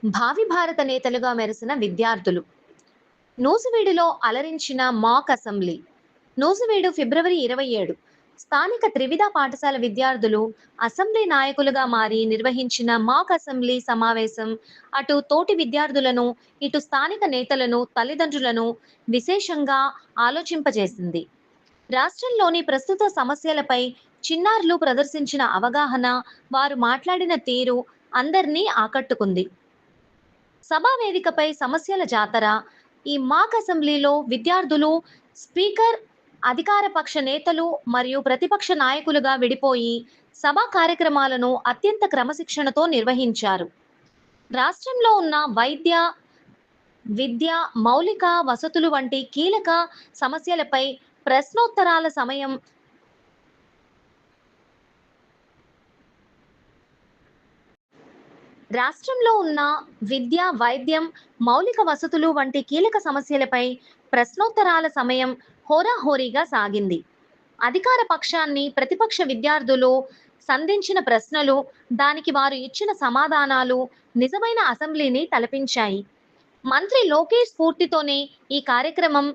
భావి భారత నేతలుగా మెరిసిన విద్యార్థులు. నూజివీడులో అలరించిన మాక్ అసెంబ్లీ. నూజివీడు ఫిబ్రవరి 27 స్థానిక త్రివిధ పాఠశాల విద్యార్థులు అసెంబ్లీ నాయకులుగా మారి నిర్వహించిన మాక్ అసెంబ్లీ సమావేశం అటు తోటి విద్యార్థులను, ఇటు స్థానిక నేతలను, తల్లిదండ్రులను విశేషంగా ఆలోచింపజేసింది. రాష్ట్రంలోని ప్రస్తుత సమస్యలపై చిన్నారులు ప్రదర్శించిన అవగాహన, వారు మాట్లాడిన తీరు అందరినీ ఆకట్టుకుంది. సభా వేదికపై సమస్యల జాతర. ఈ మాక్ అసెంబ్లీలో విద్యార్థులు, స్పీకర్, అధికార పక్ష నేతలు మరియు ప్రతిపక్ష నాయకులుగా విడిపోయి సభా కార్యక్రమాలను అత్యంత క్రమశిక్షణతో నిర్వహించారు. రాష్ట్రంలో ఉన్న వైద్య, విద్య, మౌలిక వసతులు వంటి కీలక సమస్యలపై ప్రశ్నోత్తరాల సమయం రాష్ట్రంలో ఉన్న విద్య, వైద్యం, మౌలిక వసతులు వంటి కీలక సమస్యలపై ప్రశ్నోత్తరాల సమయం హోరాహోరీగా సాగింది. అధికార పక్షాన్ని ప్రతిపక్ష విద్యార్థులు సంధించిన ప్రశ్నలు, దానికి వారు ఇచ్చిన సమాధానాలు నిజమైన అసెంబ్లీని తలపించాయి. మంత్రి లోకేష్ స్ఫూర్తితోనే ఈ కార్యక్రమం.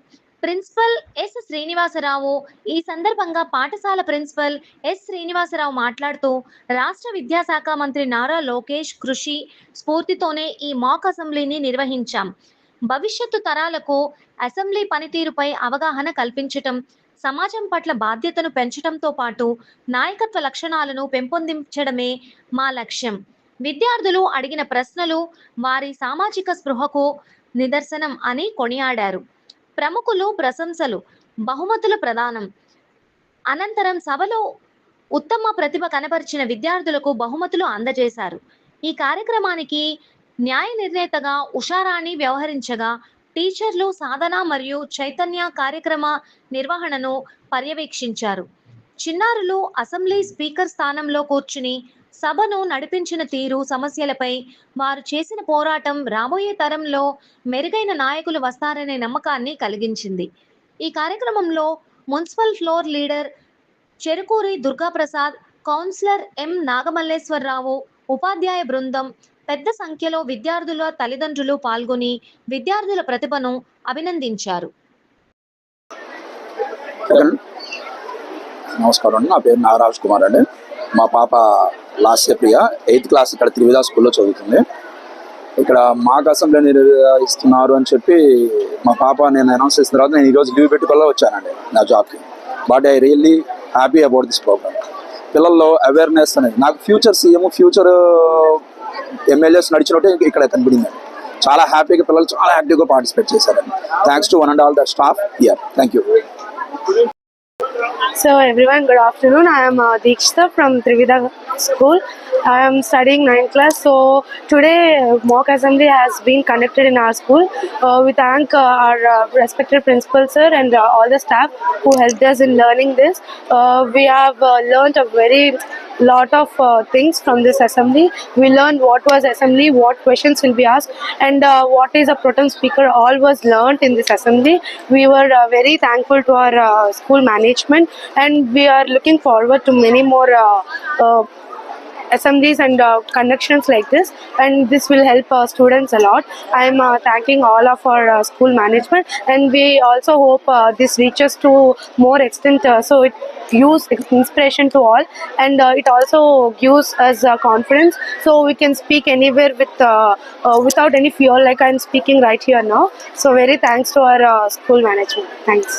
Principal S Srinivasarao. ఈ సందర్భంగా పాఠశాల ప్రిన్సిపల్ ఎస్ శ్రీనివాసరావు మాట్లాడుతూ, రాష్ట్ర విద్యాశాఖ మంత్రి నారా లోకేష్ కృషి స్ఫూర్తితోనే ఈ మాక్ అసెంబ్లీని నిర్వహించాం. భవిష్యత్తు తరాలకు అసెంబ్లీ పనితీరుపై అవగాహన కల్పించటం, సమాజం పట్ల బాధ్యతను పెంచడంతో పాటు నాయకత్వ లక్షణాలను పెంపొందించడమే మా లక్ష్యం. విద్యార్థులు అడిగిన ప్రశ్నలు వారి సామాజిక స్పృహకు నిదర్శనం అని కొనియాడారు. ప్రముఖులు ప్రశంసలు, బహుమతుల ప్రదానం. అనంతరం సభలో ఉత్తమ ప్రతిభ కనబరిచిన విద్యార్థులకు బహుమతులు అందజేశారు. ఈ కార్యక్రమానికి న్యాయ నిర్ణేతగా ఉషారాణి వ్యవహరించగా, టీచర్లు సాధన మరియు చైతన్య కార్యక్రమ నిర్వహణను పర్యవేక్షించారు. చిన్నారులు అసెంబ్లీ స్పీకర్ స్థానంలో కూర్చుని సభను నడిపించిన తీరు, సమస్యలపై వారు చేసిన పోరాటం రాబోయే తరంలో మెరుగైన నాయకులు వస్తారనే నమ్మకాన్ని కలిగించింది. ఈ కార్యక్రమంలో municipal floor leader Cherukuri Durgaprasad, councillor M Nagamalleswararao, ఉపాధ్యాయ బృందం, పెద్ద సంఖ్యలో విద్యార్థుల తల్లిదండ్రులు పాల్గొని విద్యార్థుల ప్రతిభను అభినందించారు. నమస్కారం, నా పేరు నాగరాజ్ కుమార్ అండి. మా పాప లాస్య ప్రియ 8th క్లాస్ ఇక్కడ త్రివిధ స్కూల్లో చదువుతుంది. ఇక్కడ మాక్ అసెంబ్లీ నిర్వహిస్తున్నారు అని చెప్పి మా పాప నేను అనౌన్స్ చేసిన తర్వాత నేను ఈరోజు లీవ్ పెట్టుకోవాలో వచ్చానండి నా జాబ్కి. But I really happy about this program. పిల్లల్లో అవేర్నెస్ అనేది నాకు ఫ్యూచర్ సీఎం, ఫ్యూచర్ ఎమ్మెల్యేస్ నడిచినట్టు ఇక్కడ కనబడిందండి. చాలా హ్యాపీగా పిల్లలు చాలా యాక్టివ్గా పార్టిసిపేట్ చేశారండి. Thanks to one and all the staff here. Thank you. So everyone, good afternoon. I am Deekshita from Trivida School. I am studying 9th class. So today mock assembly has been conducted in our school. We thank our respected principal sir and all the staff who helped us in learning this. We have learned a very lot of things from this assembly. We learned what was assembly, what questions will be asked, and what is a pro tem speaker. All was learned in this assembly. We were very thankful to our school management, and we are looking forward to many more assemblies and conductions like this, and this will help students a lot. I am thanking all of our school management, and we also hope this reaches to more extent, so it gives inspiration to all, and it also gives us confidence, so we can speak anywhere with without any fear, like I am speaking right here now. So very thanks to our school management. Thanks.